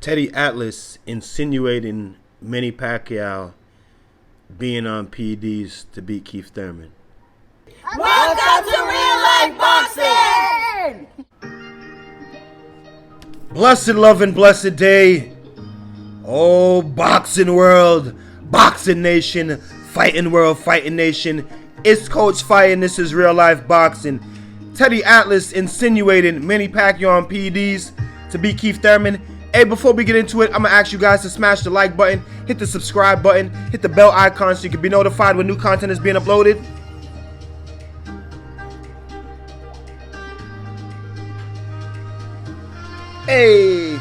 Teddie Atlas insinuating Manny Pacquiao being on PEDs to beat Keith Thurman. Welcome to Real Life Boxing! Blessed love and blessed day. Oh, boxing world, boxing nation, fighting world, fighting nation. It's Coach Fight and this is Real Life Boxing. Teddie Atlas insinuating Manny Pacquiao on PEDs to beat Keith Thurman. Hey, before we get into it, I'm going to ask you guys to smash the like button, hit the subscribe button, hit the bell icon so you can be notified when new content is being uploaded. Hey!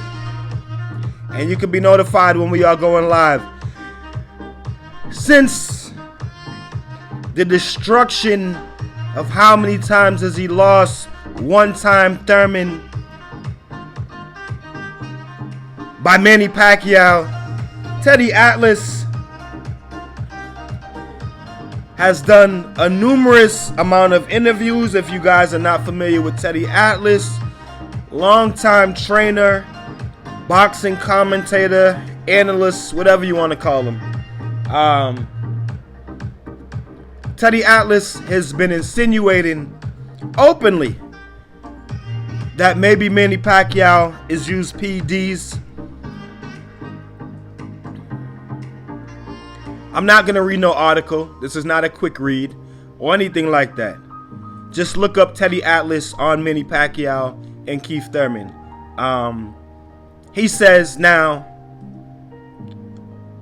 And you can be notified when we are going live. Since the destruction of how many times has he lost, one time Thurman by Manny Pacquiao, Teddie Atlas has done a numerous amount of interviews. If you guys are not familiar with Teddie Atlas, longtime trainer, boxing commentator, analyst, whatever you want to call him. Teddie Atlas has been insinuating openly that maybe Manny Pacquiao is used PEDs. I'm not going to read no article. This is not a quick read or anything like that. Just look up Teddie Atlas on Manny Pacquiao and Keith Thurman. He says, now,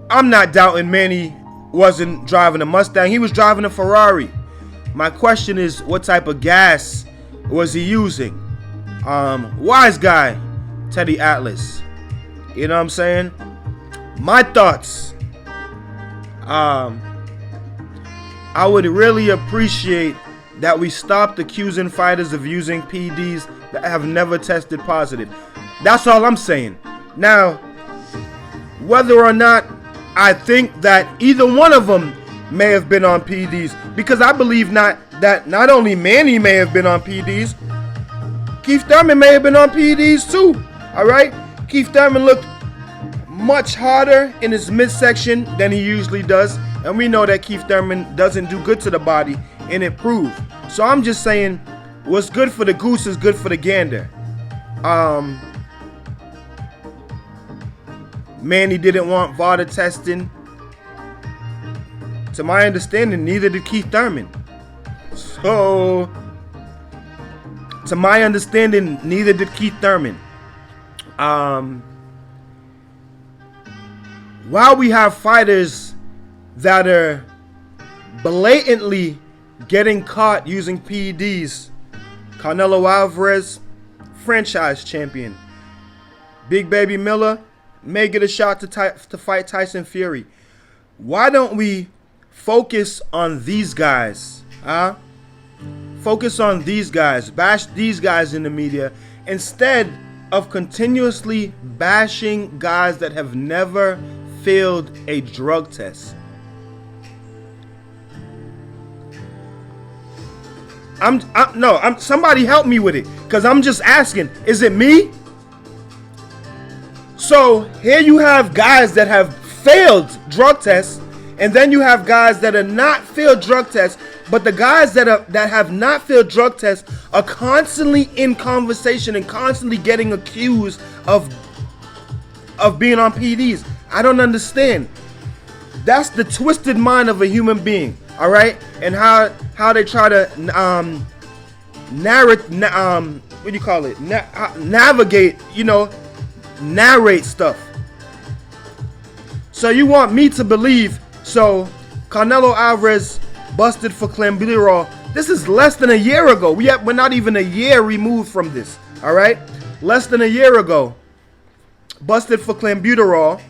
I'm not doubting Manny wasn't driving a Mustang. He was driving a Ferrari. My question is, what type of gas was he using? Wise guy, Teddie Atlas. You know what I'm saying? My thoughts. I would really appreciate that we stopped accusing fighters of using PEDs that have never tested positive. That's all I'm saying. Now, whether or not I think that either one of them may have been on PEDs, because I believe that not only Manny may have been on PEDs, Keith Thurman may have been on PEDs too. All right? Keith Thurman looked much harder in his midsection than he usually does, and we know that Keith Thurman doesn't do good to the body, and it proved. So I'm just saying, what's good for the goose is good for the gander. Manny didn't want VADA testing. To my understanding, neither did Keith Thurman. So, to my understanding, neither did Keith Thurman. While we have fighters that are blatantly getting caught using PEDs, Canelo Alvarez, franchise champion. Big Baby Miller may get a shot to fight Tyson Fury. Why don't we focus on these guys? Focus on these guys. Bash these guys in the media instead of continuously bashing guys that have never failed a drug test. Somebody help me with it, because I'm just asking, is it me? So here you have guys that have failed drug tests, and then you have guys that are not failed drug tests, but the guys that have not failed drug tests are constantly in conversation and constantly getting accused of being on PEDs. I don't understand. That's the twisted mind of a human being, all right? And how they try to navigate, narrate stuff. So you want me to believe, so Canelo Alvarez busted for clenbuterol. This is less than a year ago. We're not even a year removed from this, all right? Less than a year ago, busted for clenbuterol.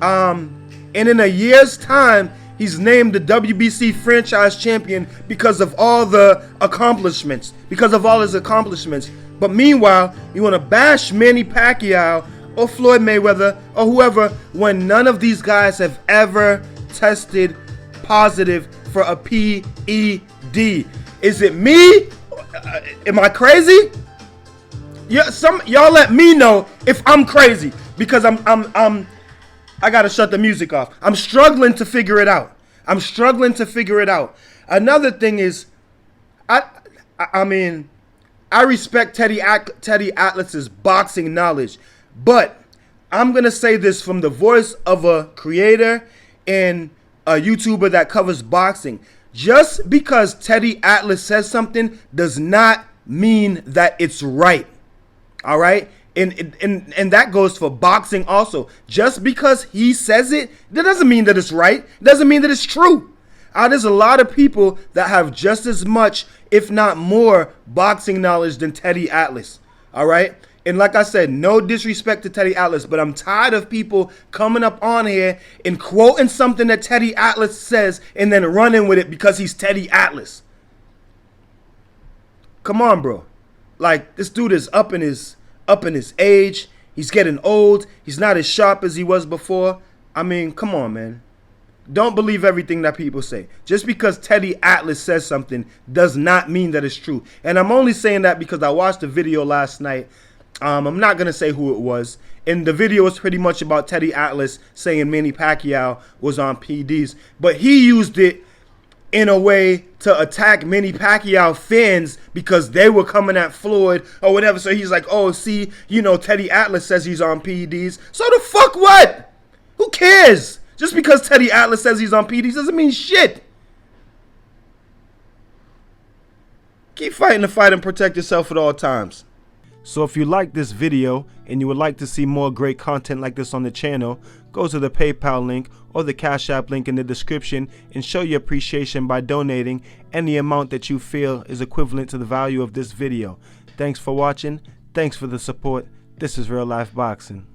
And in a year's time, he's named the WBC franchise champion because of all the accomplishments, because of all his accomplishments. But meanwhile, you want to bash Manny Pacquiao or Floyd Mayweather or whoever when none of these guys have ever tested positive for a PED. Is it me? Am I crazy? Yeah, y'all let me know if I'm crazy because I gotta shut the music off. I'm struggling to figure it out. Another thing is, I mean, I respect Teddy Atlas's boxing knowledge, but I'm gonna say this from the voice of a creator and a YouTuber that covers boxing. Just because Teddy Atlas says something does not mean that it's right. All right? And that goes for boxing also. Just because he says it, that doesn't mean that it's right. It doesn't mean that it's true. There's a lot of people that have just as much, if not more, boxing knowledge than Teddy Atlas. All right? And like I said, no disrespect to Teddy Atlas, but I'm tired of people coming up on here and quoting something that Teddy Atlas says and then running with it because he's Teddy Atlas. Come on, bro. Like, this dude is up in his age. He's getting old. He's not as sharp as he was before. I mean, come on, man. Don't believe everything that people say. Just because Teddy Atlas says something does not mean that it's true. And I'm only saying that because I watched a video last night. I'm not going to say who it was. And the video was pretty much about Teddy Atlas saying Manny Pacquiao was on PDs. But he used it in a way to attack Manny Pacquiao fans because they were coming at Floyd or whatever. So he's like, oh, see, you know, Teddy Atlas says he's on PDs. So the fuck what? Who cares? Just because Teddy Atlas says he's on PDs doesn't mean shit. Keep fighting the fight and protect yourself at all times. So if you like this video and you would like to see more great content like this on the channel, go to the PayPal link or the Cash App link in the description and show your appreciation by donating any amount that you feel is equivalent to the value of this video. Thanks for watching. Thanks for the support. This is Real Life Boxing.